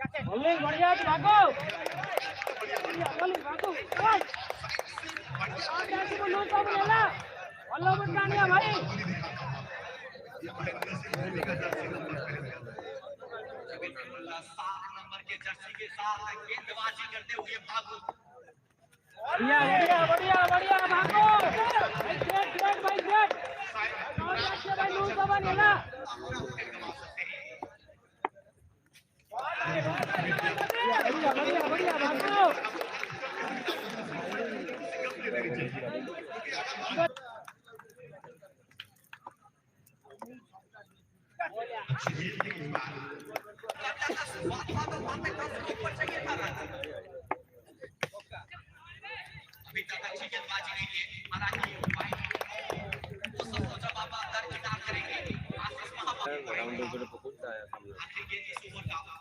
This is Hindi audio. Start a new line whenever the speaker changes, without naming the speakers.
बॉलिंग बढ़िया भागो बॉलिंग भागो ओए आप जाके को लो सब लेला बल्लो मत कानिया भाई बढ़िया बढ़िया बढ़िया बढ़िया भागो भाई सेट भाई सेट और जाके भाई लो सब लेला बढ़िया बढ़िया बढ़िया भागो
अभी तक अच्छी गेंदबाजी नहीं है हालांकि वो सब तो जब आप अंदर किनार करेंगे आशीष महापौर
ग्राउंड पे पूरा पकड़ता है
आखिरी गेंद इस ओवर का